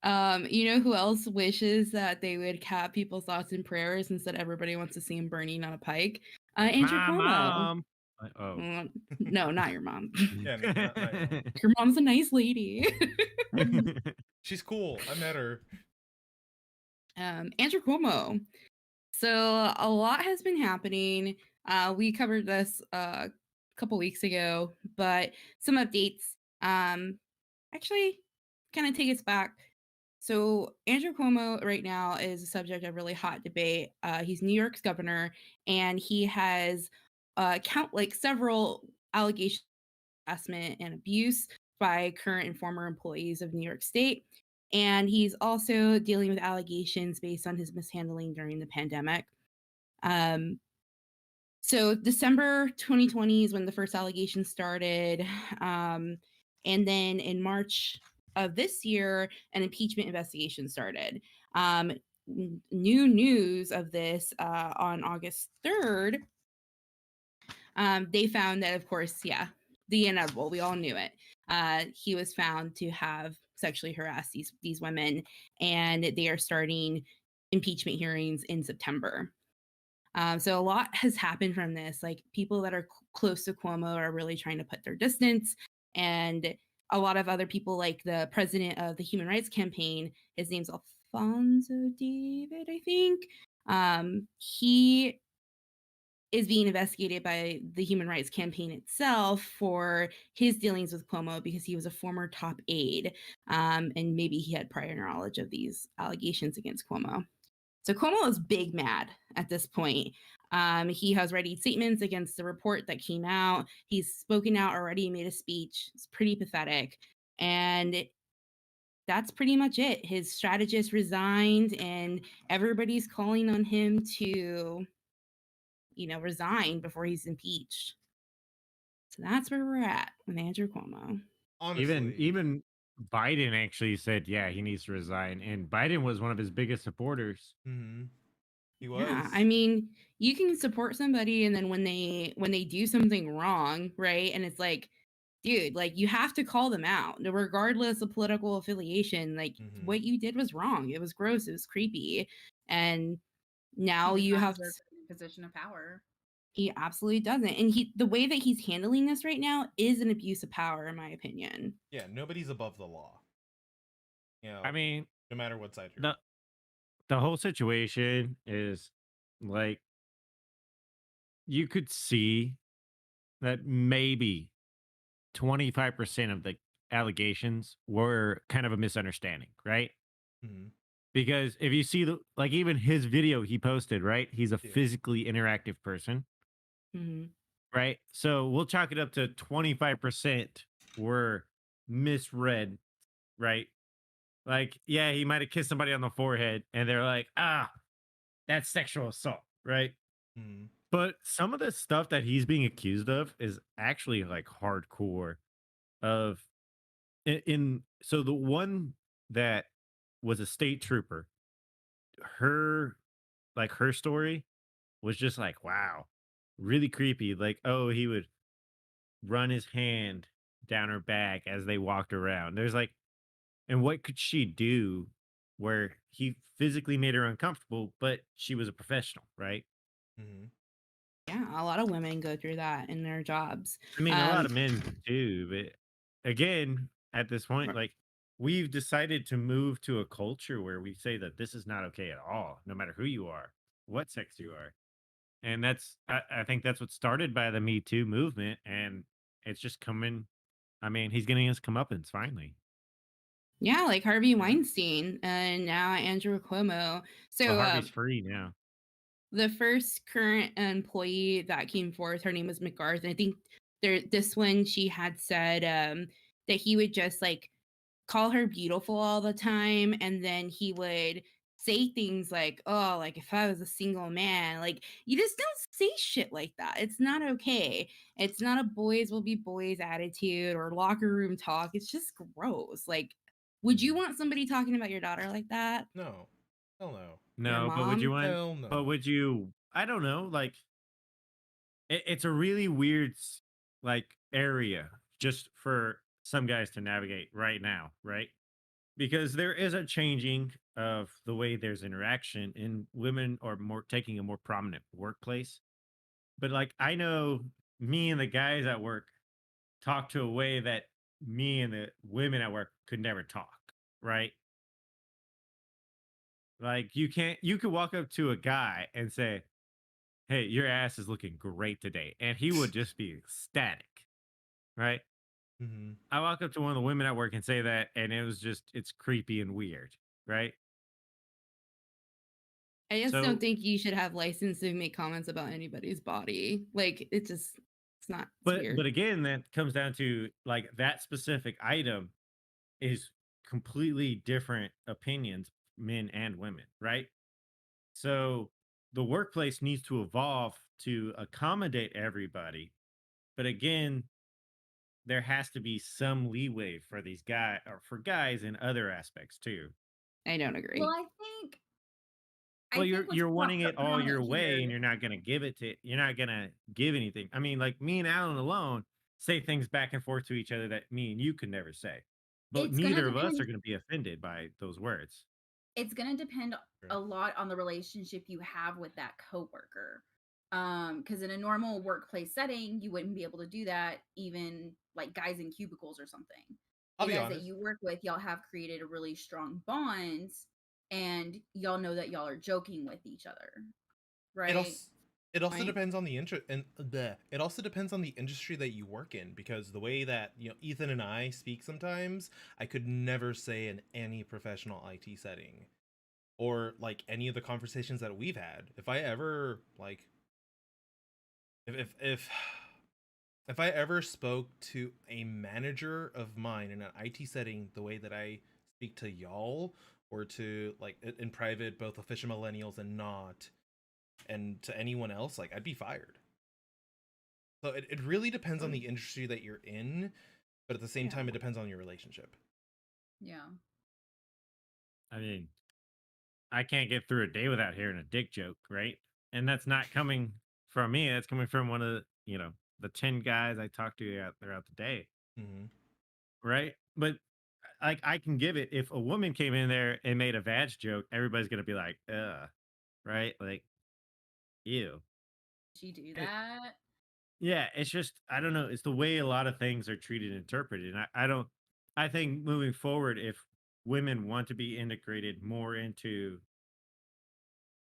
You know who else wishes that they would cap people's thoughts and prayers instead everybody wants to see him burning on a pike? Andrew My Cuomo. mom. Oh. No, not your mom. Yeah, not your mom. Your mom's a nice lady. She's cool. I met her. Andrew Cuomo. So a lot has been happening. We covered this a couple weeks ago, but some updates. Actually, kind of take us back. So Andrew Cuomo right now is a subject of really hot debate. He's New York's governor, and he has several allegations of harassment and abuse by current and former employees of New York State. And he's also dealing with allegations based on his mishandling during the pandemic. So December 2020 is when the first allegations started. And then in March of this year, an impeachment investigation started. New news of this on August 3rd, they found that, of course, the inevitable. We all knew it. He was found to have sexually harassed these women, and they are starting impeachment hearings in September. So a lot has happened from this. Like people that are close to Cuomo are really trying to put their distance, and a lot of other people, like the president of the Human Rights Campaign, his name's Alfonso David, I think. He is being investigated by the Human Rights Campaign itself for his dealings with Cuomo because he was a former top aide, and maybe he had prior knowledge of these allegations against Cuomo. So Cuomo is big mad at this point. He has ready statements against the report that came out. He's spoken out already, made a speech. It's pretty pathetic. And that's pretty much it. His strategist resigned, and everybody's calling on him to, resign before he's impeached. So that's where we're at with Andrew Cuomo. Honestly, Even Biden actually said, yeah, he needs to resign. And Biden was one of his biggest supporters. he was. Yeah, I mean, you can support somebody, and then when they do something wrong, right? And it's like, dude, like you have to call them out, regardless of political affiliation. Like what you did was wrong. It was gross. It was creepy, and now you have to a position of power. He absolutely doesn't, and the way that he's handling this right now is an abuse of power, in my opinion. Yeah, nobody's above the law. I mean, no matter what side you're on. The whole situation is like you could see that maybe 25% of the allegations were kind of a misunderstanding, right? Because if you see even his video he posted, right? He's a physically interactive person, right? So we'll chalk it up to 25% were misread, right? Like, yeah, he might have kissed somebody on the forehead and they're like, that's sexual assault, right? But some of the stuff that he's being accused of is actually like hardcore so the one that was a state trooper, her story was just like, wow, really creepy. Like, oh, he would run his hand down her back as they walked around. There's like, and what could she do where he physically made her uncomfortable, but she was a professional, right? Yeah, a lot of women go through that in their jobs. I mean, a lot of men too, but again, at this point, like we've decided to move to a culture where we say that this is not okay at all, no matter who you are, what sex you are. And I think that's what started by the Me Too movement. And it's just coming. I mean, he's getting his comeuppance finally. Yeah, like Harvey Weinstein and now Andrew Cuomo. So Harvey's free now. The first current employee that came forth, her name was McGarth. And I think this one, she had said that he would just like call her beautiful all the time. And then he would say things like, oh, like if I was a single man, like you just don't say shit like that. It's not okay. It's not a boys will be boys attitude or locker room talk. It's just gross. Like, would you want somebody talking about your daughter like that? No. Hell no. No, but would you want? Hell no. But would you? I don't know. Like, it's a really weird like area just for some guys to navigate right now, right? because there is a changing of the way there's interaction, and women are more taking a more prominent workplace. But like I know me and the guys at work talk to a way that me and the women at work could never talk, right? Like you could walk up to a guy and say, "Hey, your ass is looking great today." And he would just be ecstatic, right? Mm-hmm. I walk up to one of the women at work and say that, and it was just it's creepy and weird, right? I just don't So think you should have license to make comments about anybody's body. Like it's not it's but weird. again, that comes down to like that specific item is completely different opinions, men and women, right? So the workplace needs to evolve to accommodate everybody. But again, there has to be some leeway for these guys or for guys in other aspects too. I don't Well, agree. I Well, think what's you're wanting it all your prominent way, and here. you're not gonna give it to you're not gonna give anything. I mean, like me and Alan alone say things back and forth to each other that me and you could never say. But It's gonna neither of us are depend. gonna be offended by those words. It's gonna depend Sure. a lot on the relationship you have with that coworker. Because in a normal workplace setting, you wouldn't be able to do that, even like guys in cubicles or something. I'll The be guys that honest. you work with, y'all have created a really strong bond, and y'all know that y'all are joking with each other, It right? also it also Right. depends on the it also depends on the industry that you work in, because the way that Ethan and I speak sometimes, I could never say in any professional IT setting, or like any of the conversations that we've had. If I ever like if if I ever spoke to a manager of mine in an IT setting the way that I speak to y'all, or to like in private, both official millennials and not, and to anyone else, like I'd be fired. So it really depends on the industry that you're in, but at the same time, Yeah. it depends on your relationship. Yeah. I mean, I can't get through a day without hearing a dick joke, right? And that's not coming from me. That's coming from one of the, the 10 guys I talk to throughout the day, Hmm. right? But like I can give it if a woman came in there and made a vag joke, everybody's gonna be like, right? Like, ew. She do It, that? yeah, it's just I don't know. It's the way a lot of things are treated and interpreted. And I don't I think moving forward, if women want to be integrated more into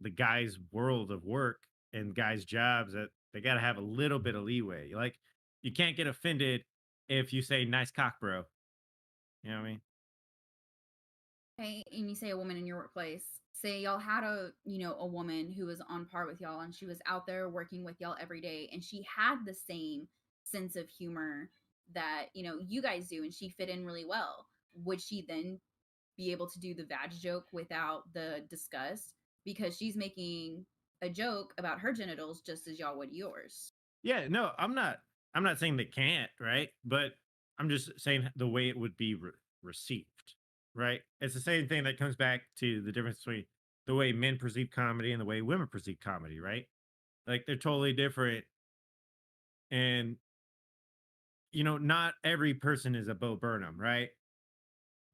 the guy's world of work and guys' jobs, that they got to have a little bit of leeway. Like, you can't get offended if you say "nice cock, bro." You know what I mean? Hey, and you say a woman in your workplace. Say y'all had a woman who was on par with y'all, and she was out there working with y'all every day, and she had the same sense of humor that, you guys do, and she fit in really well. Would she then be able to do the vag joke without the disgust? Because she's making a joke about her genitals just as y'all would yours. Yeah. No, I'm not. I'm not saying they can't, right? But I'm just saying the way it would be received, right? It's the same thing that comes back to the difference between the way men perceive comedy and the way women perceive comedy, right? Like they're totally different, and not every person is a Bo Burnham, right?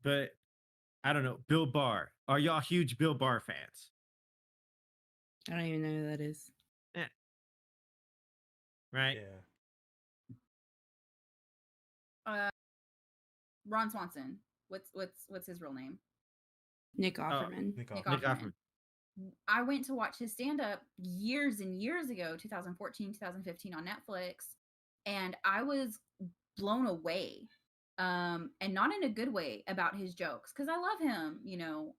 But I don't know. Bill Barr. Are y'all huge Bill Barr fans? I don't even know who that is. Eh, right? Yeah. Uh, Ron Swanson. What's his real name? Nick Oh, Offerman. Nick Nick Offerman. Nick Offerman. Offerman. I went to watch his stand up years and years ago, 2014, 2015 on Netflix, and I was blown away. And not in a good way about his jokes, because I love him,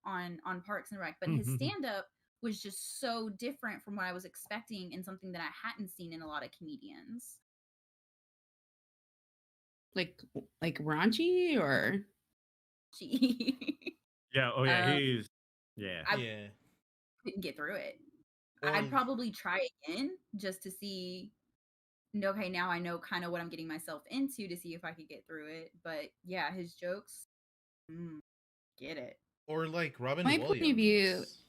on Parks and Rec, but his stand up was just so different from what I was expecting, and something that I hadn't seen in a lot of comedians. Like raunchy or She Yeah. Oh, yeah. um Yeah. I Yeah. couldn't get through it. Or I'd probably try again just to see. Okay, now I know kind of what I'm getting myself into, to see if I could get through it. But yeah, his jokes, get it. or like Robin my point of view. Williams.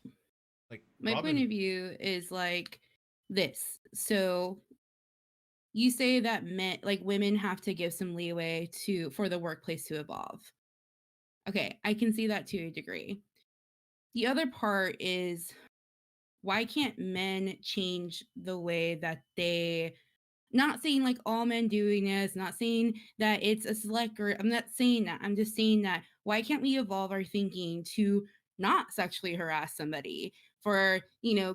Like My point Robin. of view is like this. So you say that men, like women, have to give some leeway for the workplace to evolve. Okay, I can see that to a degree. The other part is, why can't men change the way that they, not saying like all men doing this, not saying that it's a select group. I'm not saying that. I'm just saying that why can't we evolve our thinking to not sexually harass somebody for,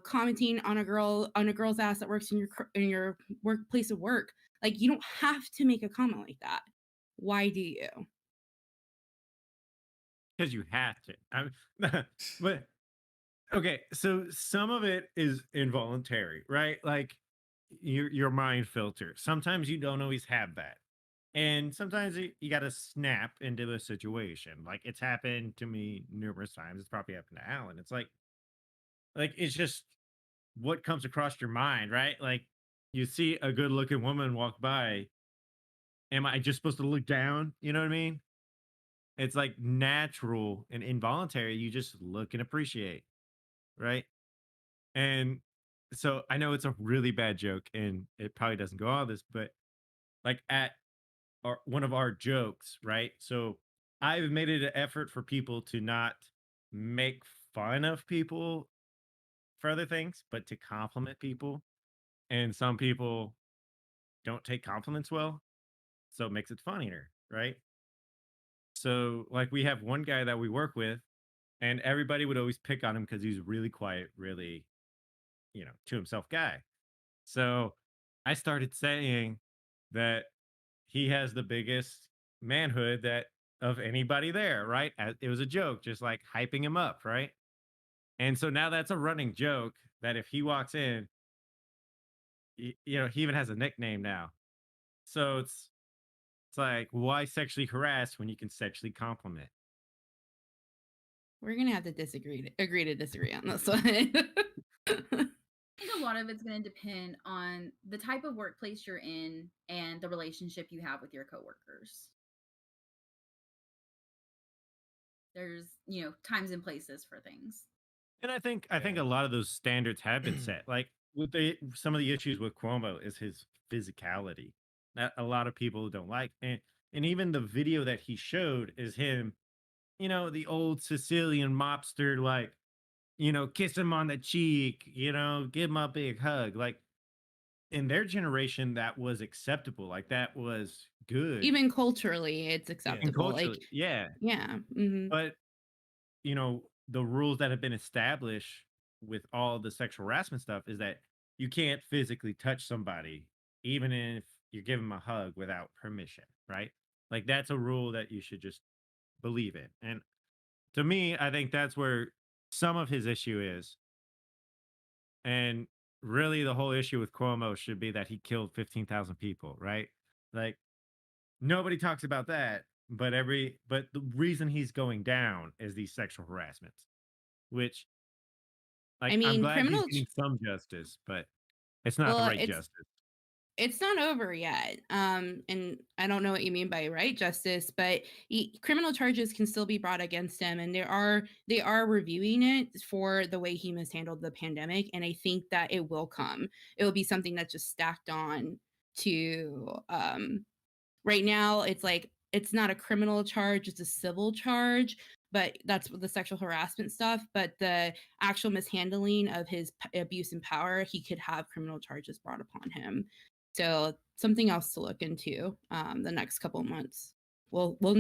commenting on a girl's ass that works in your workplace of work? Like, you don't have to make a comment like that. Why do you? Because you have to. But okay, so some of it is involuntary, right? Like your mind filter. Sometimes you don't always have that. And sometimes you got to snap into a situation. Like it's happened to me numerous times. It's probably happened to Alan. It's like it's just what comes across your mind, right? Like you see a good looking woman walk by. Am I just supposed to look down? You know what I mean? It's like natural and involuntary. You just look and appreciate, right? And so I know it's a really bad joke and it probably doesn't go all this, but like at one of our jokes, right? So I've made it an effort for people to not make fun of people for other things, but to compliment people. And some people don't take compliments well, so it makes it funnier, right? So like we have one guy that we work with, and everybody would always pick on him because he's really quiet, really, to himself guy. So I started saying that he has the biggest manhood that of anybody there, right? It was a joke, just like hyping him up, right? And so now that's a running joke that if he walks in, he even has a nickname now. So it's like, why sexually harass when you can sexually compliment? We're gonna have to agree to disagree on this one. I think a lot of it's going to depend on the type of workplace you're in and the relationship you have with your coworkers. There's, times and places for things. And I think a lot of those standards have been set. Like with some of the issues with Cuomo is his physicality that a lot of people don't like. And even the video that he showed is him, the old Sicilian mobster, like, kiss him on the cheek, give him a big hug. Like in their generation, that was acceptable. Like that was good. Even culturally, it's And acceptable. Like, culturally, yeah. yeah. Hmm. But the rules that have been established with all the sexual harassment stuff is that you can't physically touch somebody, even if you give them a hug without permission, right? Like that's a rule that you should just believe in. And to me, I think that's where some of his issue is. And really, the whole issue with Cuomo should be that he killed 15,000 people, right? Like nobody talks about that, but the reason he's going down is these sexual harassments, which I like I'm mean, glad he's getting some justice, but it's not the well, right justice. it's not over yet. And I don't know what you mean by right justice, but criminal charges can still be brought against him, and they are reviewing it for the way he mishandled the pandemic. And I think that it will come. It will be something that's just stacked on to. Right now, it's like it's not a criminal charge; it's a civil charge. But that's the sexual harassment stuff. But the actual mishandling of his abuse and power, he could have criminal charges brought upon him. So something else to look into the next couple of months. We'll know